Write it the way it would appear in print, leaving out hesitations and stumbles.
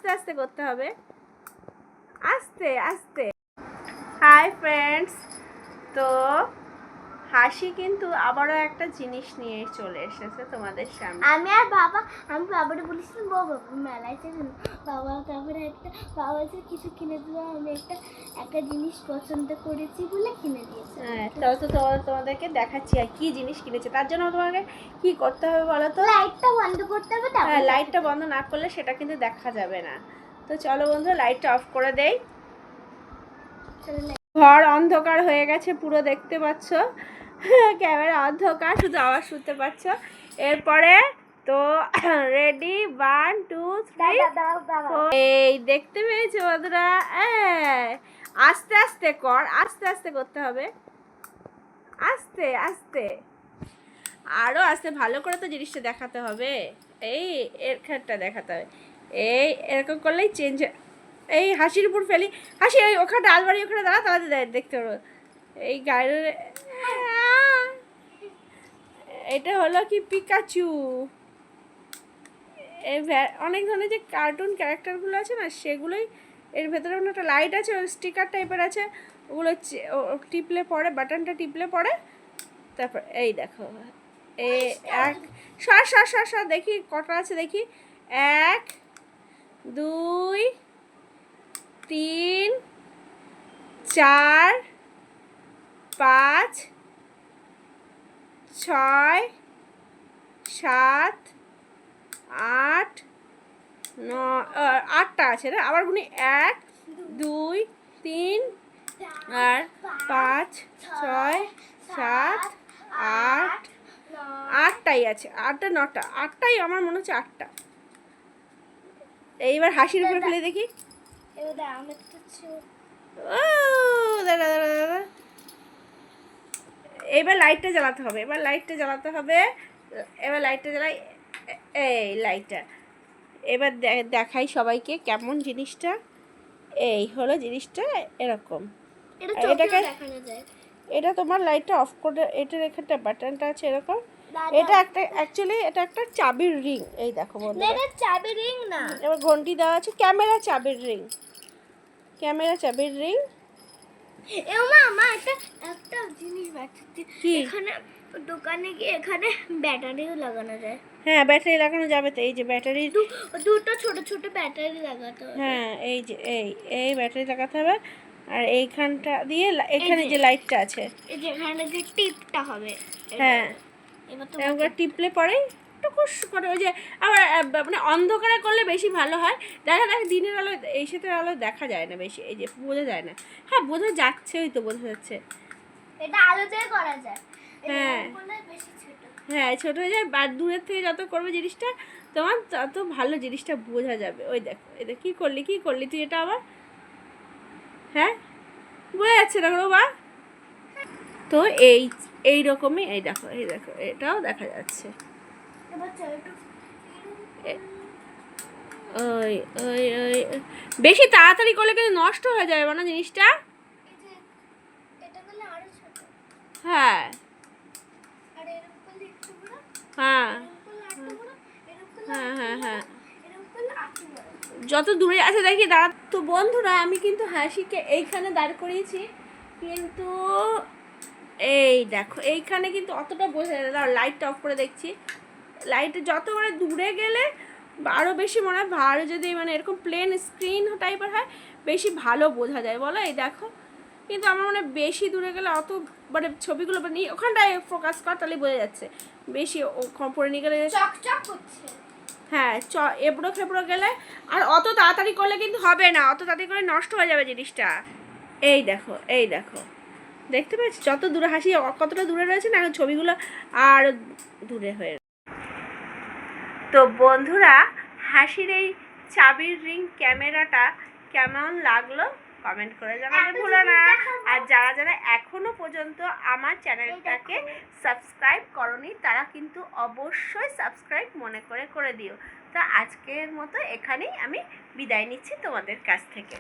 আস্তে আস্তে করতে হবে, আস্তে আস্তে। হাই ফ্রেন্ডস, তো হাসি কিন্তু আবারও একটা জিনিস নিয়ে চলে এসেছে তোমাদের সামনে। আমি বাবারে বলেছিলাম বাবা মেলায় যাবেন, বাবা তারপরে বাবা কিছু কিনে দিল, আমি একটা জিনিস পছন্দ করেছি বলে কিনে দিয়েছে। হ্যাঁ, তো তোমাদেরকে দেখাচ্ছি আর কি জিনিস কিনেছে। তার জন্য তোমাকে কি করতে হবে বলো তো? লাইটটা বন্ধ করতে হবে। হ্যাঁ, লাইটটা বন্ধ না করলে সেটা কিন্তু দেখা যাবে না। তো চলো বন্ধু, লাইটটা অফ করে দেই। ঘর অন্ধকার হয়ে গেছে পুরো, দেখতে পাচ্ছ ক্যামেরা অন্ধকার, শুধু আওয়াজ শুনতে পাচ্ছ। এরপরে তো রেডি, 1 2 3। এই দেখতে পেয়েছো বন্ধুরা? আস্তে আস্তে কর, আস্তে আস্তে করতে হবে, আস্তে আস্তে, আরো আস্তে, ভালো করে তো জিনিসটা দেখাতে হবে। এই এরখানটা দেখাতে হবে, এই এরকম করলেই চেঞ্জ। এই হাসির উপর ফেলি, হাসি ওই ওখানটা আলমারি ওখানে দাঁড়া, তাহলে দেখতে পারবো। এই গাড়ির এটা হলো কি পিকাচু। এই অনেক ধরনের যে কার্টুন ক্যারেক্টারগুলো আছে না, সেগুলোই এর ভেতরে একটা লাইট আছে, স্টিকার টাইপের আছে, ওগুলো টিপলে পরে, বাটনটা টিপলে পরে, তারপর এই দেখো এই এক সর দেখি কটা আছে, দেখি 1 2 3 4 5 6 7 8 9, 8টা আছে না, আবার গুনি 1 2 3 আর 5 6 7 8, 8টাই আছে, 8টা 9টা, 8টাই আমার মনে হচ্ছে, 8টা। এইবার হাসির উপরে ফেলে দেখি। এবার লাইটটা জ্বালাতে হবে, এবার লাইটটা জ্বালাতে হবে, এবার লাইটটা জ্বালাই, এই লাইটটা। এবার দেখাই সবাইকে কেমন জিনিসটা। এই হলো জিনিসটা, এরকম। এটাকে এটা তোমার লাইটটা অফ করে, এটার এখানটা বাটনটা আছে এরকম। এটা একটা অ্যাকচুয়ালি এটা একটা চাবির রিং। এই দেখো বন্ধুরা, এটা চাবির রিং না, এবার ঘন্টি দেওয়া আছে, ক্যামেরা চাবির রিং, ক্যামেরা চাবির রিং। মা একটা জিনিস বাচ্চাতে এখানে দোকানে গিয়ে এখানে ব্যাটারিও লাগানো যায়। হ্যাঁ, ব্যাটারি লাগানো যাবে তো। এই যে ব্যাটারি, দুটো ছোট ছোট ব্যাটারি লাগাতে হবে। হ্যাঁ, এই যে এই ব্যাটারি লাগাতে হবে। আর এইখানটা দিয়ে এখানে যে লাইটটা আছে, এই যে এখানে যে টিপটা হবে, হ্যাঁ, এবার টিপলে পরে টুকুস করে, ওই যে আবার মানে অন্ধকারে করলে বেশি ভালো হয়। দেখা দিনের আলো, এই সাথে আলো দেখা যায় না বেশি, এই যে বোঝা যায় না। হ্যাঁ, বোঝা যাচ্ছে, ওই তো বোঝা যাচ্ছে। এটা আলোতে করা যায়। হ্যাঁ হ্যাঁ, ছোট হয়ে যায়, বা দূরের থেকে যত করবে জিনিসটা তোমার তত ভালো জিনিসটা বোঝা যাবে। ওই দেখো, এটা কি করলি তুই এটা আবার? হ্যাঁ, বোঝা যাচ্ছে না বা? তো এই রকমই, এই দেখো এটাও দেখা যাচ্ছে। ওই ওই ওই বেশি তাড়াতাড়ি করলে কিন্তু নষ্ট হয়ে যাবে না জিনিসটা। হ্যাঁ হ্যাঁ হ্যাঁ হ্যাঁ হ্যাঁ, যত দূরে আছে দেখি দাঁড়া। তো বন্ধুরা, আমি কিন্তু হাসিকে এইখানে দাঁড় করিয়েছি, কিন্তু এই দেখো এইখানে কিন্তু অতটা বোঝা যায় না। লাইটটা অফ করে দেখছি, লাইটে যত মানে দূরে গেলে আরও বেশি মনে হয়, আরও যদি মানে এরকম প্লেন স্ক্রিন টাইপের হয় বেশি ভালো বোঝা যায় বলো। এই দেখো, কিন্তু আমার মনে হয় বেশি দূরে গেলে অত মানে ছবিগুলো মানে ওখানটায় ফোকাস কর, তাহলে বোঝা যাচ্ছে। বেশি পরে নিয়ে গেলে হ্যাঁ, এবড়ো খেবড়ো গেলে আর অত তাড়াতাড়ি করলে কিন্তু হবে না, অত তাড়াতাড়ি করে নষ্ট হয়ে যাবে জিনিসটা। এই দেখো দেখতে পাচ্ছি যত দূরে হাসি কতটা দূরে রয়েছে না, এখন ছবিগুলো আর দূরে হয়ে। তো বন্ধুরা, হাসির এই চাবির রিং ক্যামেরাটা কেমন লাগলো কমেন্ট করে জানাতে ভুলো না। আর যারা এখনো পর্যন্ত আমার চ্যানেলটাকে সাবস্ক্রাইব করনি, তারা কিন্তু অবশ্যই সাবস্ক্রাইব মনে করে দিও। তো আজকের মতো এখানেই আমি বিদায় নিচ্ছি তোমাদের কাছ থেকে।